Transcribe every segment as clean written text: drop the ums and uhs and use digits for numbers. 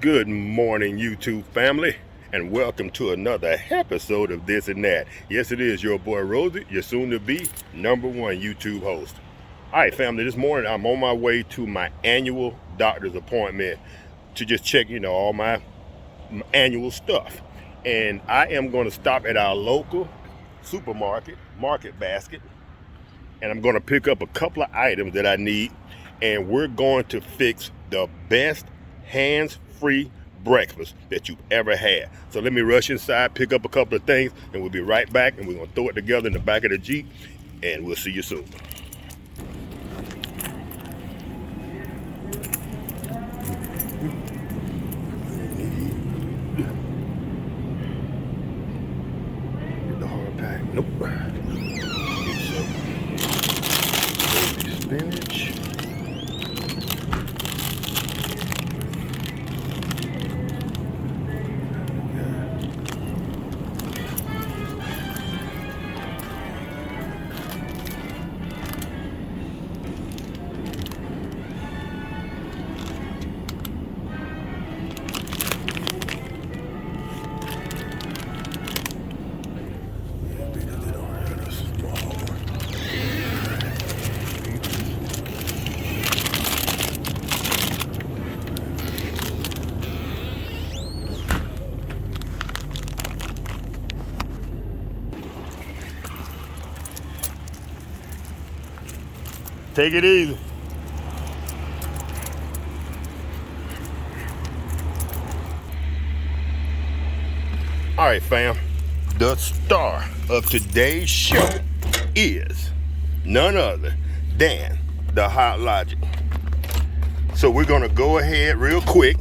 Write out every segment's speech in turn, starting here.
Good morning, YouTube family, and welcome to another episode of This and That. Yes, it is your boy Rosie, your soon-to-be #1 YouTube host. All right, family, this morning I'm on my way to my annual doctor's appointment to just check, all my annual stuff. And I am going to stop at our local supermarket, Market Basket, and I'm going to pick up a couple of items that I need, and we're going to fix the best hands-free breakfast that you've ever had. So let me rush inside, pick up a couple of things, and we'll be right back, and we're going to throw it together in the back of the Jeep, and we'll see you soon. Get the hard pack. Nope. Get some baby spinach. Take it easy. All right, fam. The star of today's show is none other than the Hot Logic. So we're gonna go ahead real quick,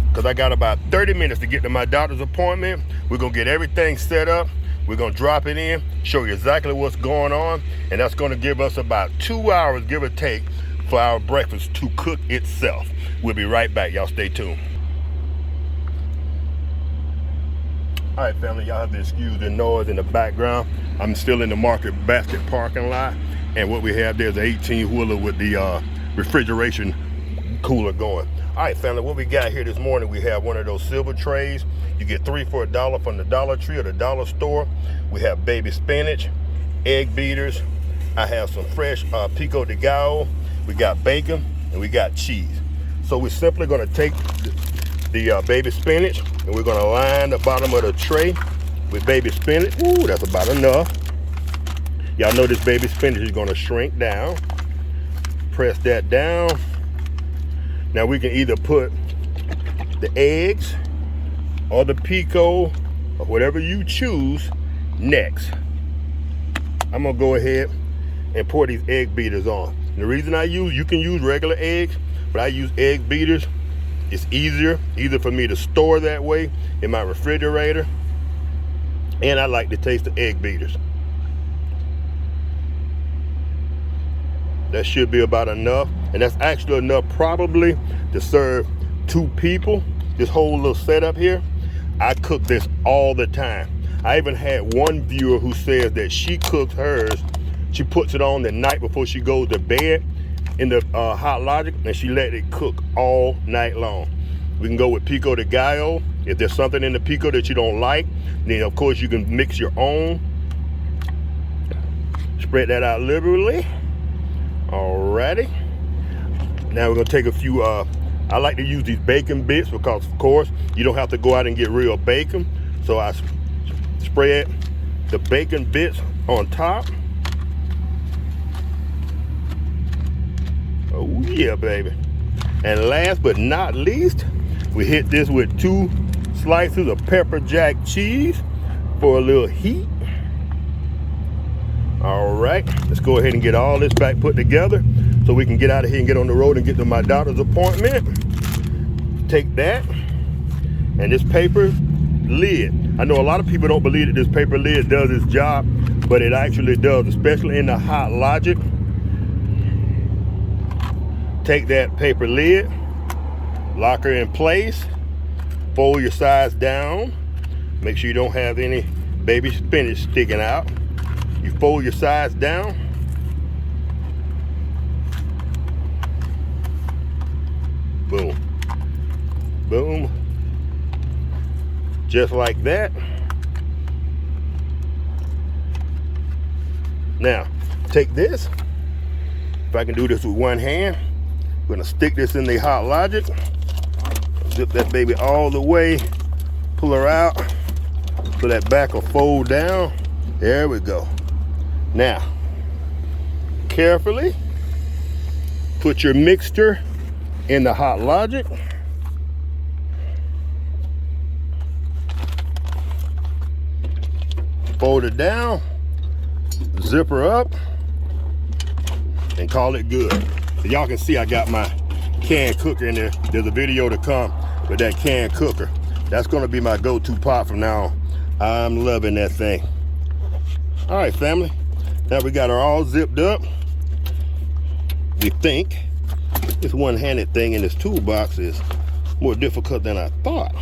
because I got about 30 minutes to get to my doctor's appointment. We're gonna get everything set up. We're gonna drop it in, show you exactly what's going on, and that's gonna give us about 2 hours, give or take, for our breakfast to cook itself. We'll be right back. Y'all stay tuned. All right, family, y'all have to excuse the noise in the background. I'm still in the Market Basket parking lot, and what we have there is an 18-wheeler with the refrigeration cooler going. All right, family, what we got here this morning, we have one of those silver trays. You get 3 for $1 from the Dollar Tree or the dollar store. We have baby spinach, egg beaters. I have some fresh pico de gallo. We got bacon, and we got cheese. So we're simply gonna take the baby spinach, and we're gonna line the bottom of the tray with baby spinach. Ooh, that's about enough. Y'all know this baby spinach is gonna shrink down. Press that down. Now we can either put the eggs or the pico or whatever you choose next. I'm gonna go ahead and pour these egg beaters on. And the reason you can use regular eggs, but I use egg beaters. It's easier for me to store that way in my refrigerator, and I like the taste of egg beaters. That should be about enough, and that's actually enough probably to serve 2 people. This whole little setup here, I cook this all the time. I even had one viewer who says that she cooks hers, she puts it on the night before she goes to bed in the Hot Logic, and she let it cook all night long. We can go with pico de gallo. If there's something in the pico that you don't like, then of course you can mix your own. Spread that out liberally. Alrighty. Now we're gonna take a few, I like to use these bacon bits because of course you don't have to go out and get real bacon. So I spread the bacon bits on top. Oh yeah, baby. And last but not least, we hit this with 2 slices of pepper jack cheese for a little heat. All right, let's go ahead and get all this back put together so we can get out of here and get on the road and get to my doctor's appointment. Take that and this paper lid. I know a lot of people don't believe that this paper lid does its job, but it actually does, especially in the Hot Logic. Take that paper lid, lock her in place, fold your sides down. Make sure you don't have any baby spinach sticking out. You fold your sides down. Boom. Boom. Just like that. Now, take this. If I can do this with one hand, I'm gonna stick this in the Hot Logic. Zip that baby all the way. Pull her out so that back will fold down. There we go. Now, carefully put your mixture in the Hot Logic. Fold it down, zip her up, and call it good. So y'all can see I got my can cooker in there. There's a video to come with that can cooker. That's gonna be my go-to pot from now on. I'm loving that thing. All right, family. Now we got her all zipped up. We think this one-handed thing in this toolbox is more difficult than I thought.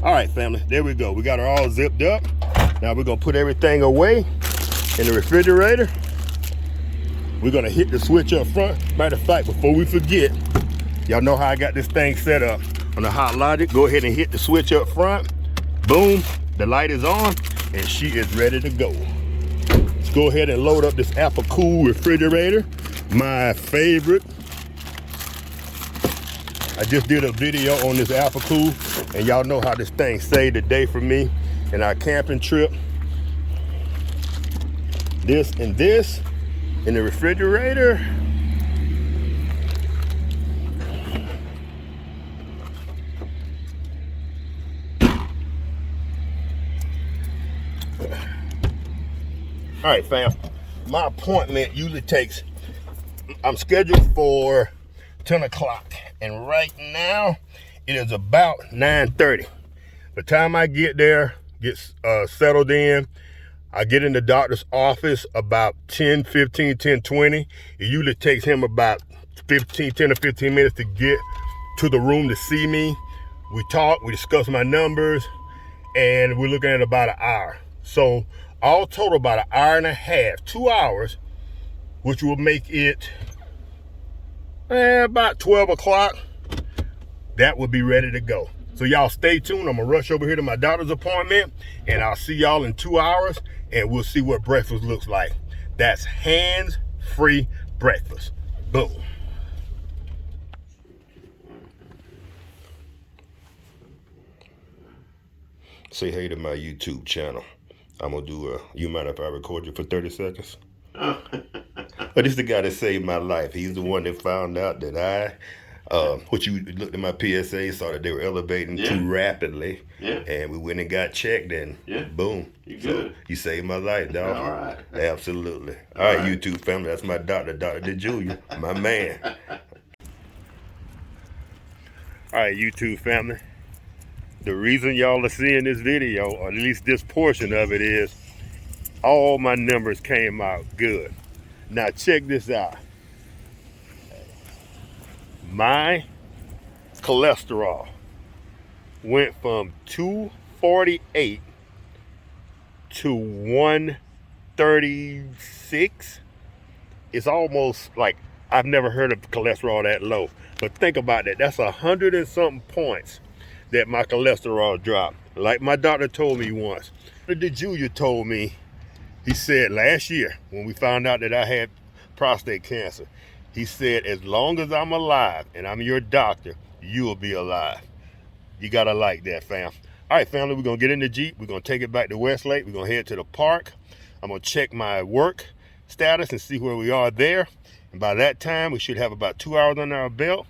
All right, family, there we go. We got her all zipped up. Now we're gonna put everything away in the refrigerator. We're gonna hit the switch up front. Matter of fact, before we forget, y'all know how I got this thing set up on the Hot Logic. Go ahead and hit the switch up front. Boom, the light is on and she is ready to go. Let's go ahead and load up this AppaCool refrigerator, my favorite. I just did a video on this AppaCool and y'all know how this thing saved the day for me in our camping trip. This and this in the refrigerator. All right, fam, my appointment usually takes, I'm scheduled for 10 o'clock and right now it is about 9:30. By the time I get there, get settled in, I get in the doctor's office about 10:15, 10:20. It usually takes him about 10 or 15 minutes to get to the room to see me. We talk, we discuss my numbers, and we're looking at about an hour. So all total about an hour and a half, 2 hours, which will make it about 12 o'clock. That will be ready to go. So y'all stay tuned. I'm gonna rush over here to my doctor's appointment and I'll see y'all in 2 hours and we'll see what breakfast looks like. That's hands-free breakfast. Boom. Say hey to my YouTube channel. I'm gonna do you mind if I record you for 30 seconds? But this is the guy that saved my life. He's the one that found out that what you looked at my PSA, saw that they were elevating too rapidly. Yeah. And we went and got checked and boom. You good. So you saved my life, dog. All right. Absolutely. All right, YouTube family, that's my doctor, Dr. DeJulia, my man. All right, YouTube family. The reason y'all are seeing this video, or at least this portion of it, is all my numbers came out good. Now check this out. My cholesterol went from 248 to 136. It's almost like I've never heard of cholesterol that low. But think about that. That's 100 and something points that my cholesterol dropped. Like my doctor told me once. Dr. Julia told me, he said last year when we found out that I had prostate cancer, he said, as long as I'm alive and I'm your doctor, you will be alive. You gotta like that, fam. All right, family, we're gonna get in the Jeep. We're gonna take it back to Westlake. We're gonna head to the park. I'm gonna check my work status and see where we are there. And by that time, we should have about 2 hours under our belt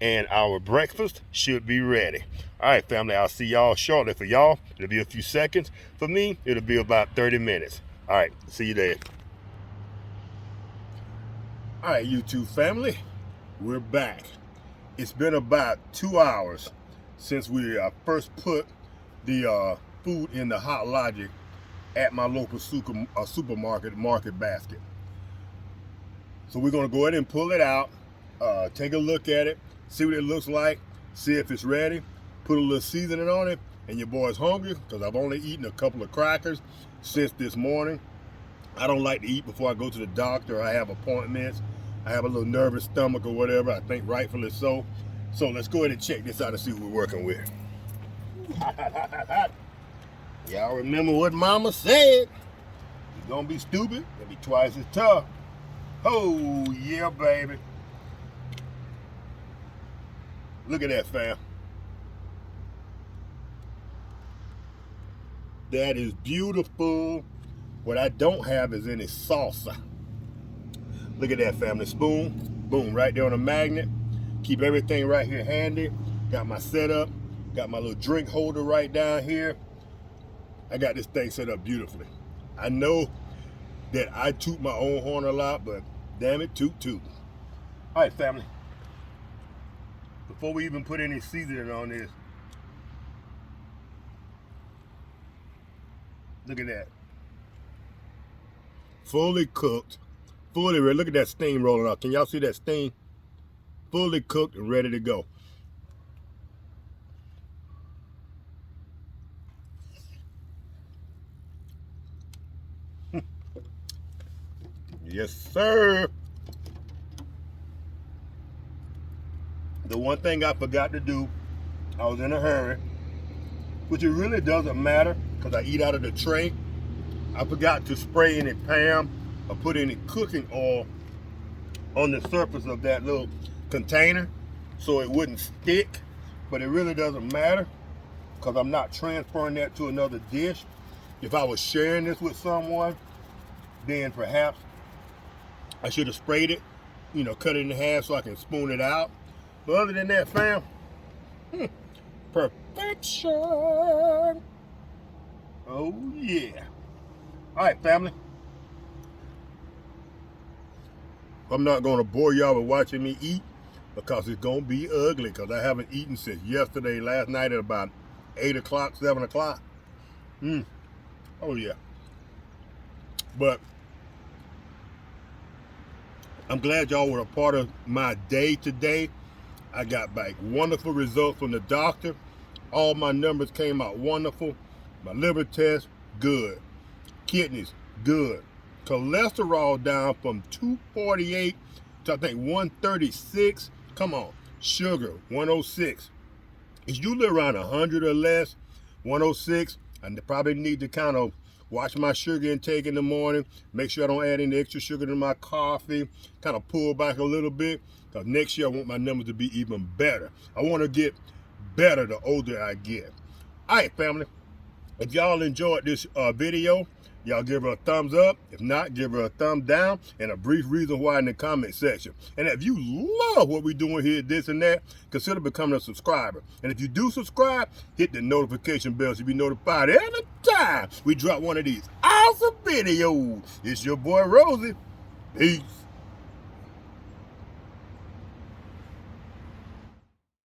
and our breakfast should be ready. All right, family, I'll see y'all shortly. For y'all, it'll be a few seconds. For me, it'll be about 30 minutes. All right, see you there. All right, YouTube family, we're back. It's been about 2 hours since we first put the food in the Hot Logic at my local supermarket market basket. So we're gonna go ahead and pull it out, take a look at it, see what it looks like, see if it's ready, put a little seasoning on it, and your boy's hungry because I've only eaten a couple of crackers since this morning. I don't like to eat before I go to the doctor. I have appointments. I have a little nervous stomach or whatever. I think rightfully so. So let's go ahead and check this out and see what we're working with. Y'all remember what mama said? You're gonna be stupid, it'll be twice as tough. Oh yeah, baby. Look at that, fam. That is beautiful. What I don't have is any salsa. Look at that, family. Spoon, boom, right there on the magnet. Keep everything right here handy. Got my setup. Got my little drink holder right down here. I got this thing set up beautifully. I know that I toot my own horn a lot, but damn it, toot toot. All right, family. Before we even put any seasoning on this, look at that. Fully cooked, fully ready. Look at that steam rolling out. Can y'all see that steam? Fully cooked and ready to go. Yes, sir. The one thing I forgot to do, I was in a hurry, which it really doesn't matter because I eat out of the tray. I forgot to spray any Pam or put any cooking oil on the surface of that little container so it wouldn't stick, but it really doesn't matter because I'm not transferring that to another dish. If I was sharing this with someone, then perhaps I should have sprayed it, you know, cut it in half so I can spoon it out. But other than that, fam, perfection. Oh yeah. All right, family. I'm not gonna bore y'all with watching me eat because it's gonna be ugly because I haven't eaten since yesterday, last night at about 8 o'clock, 7 o'clock. Oh yeah. But I'm glad y'all were a part of my day today. I got back wonderful results from the doctor. All my numbers came out wonderful. My liver test, good. Kidneys, good. Cholesterol down from 248 to I think 136. Come on. Sugar, 106. It's usually around 100 or less, 106. I probably need to kind of watch my sugar intake in the morning. Make sure I don't add any extra sugar to my coffee. Kind of pull back a little bit. Because next year I want my numbers to be even better. I want to get better the older I get. All right, family. If y'all enjoyed this video, y'all give her a thumbs up. If not, give her a thumb down and a brief reason why in the comment section. And if you love what we're doing here, this and that, consider becoming a subscriber. And if you do subscribe, hit the notification bell so you be notified every time we drop one of these awesome videos. It's your boy Rosie. Peace.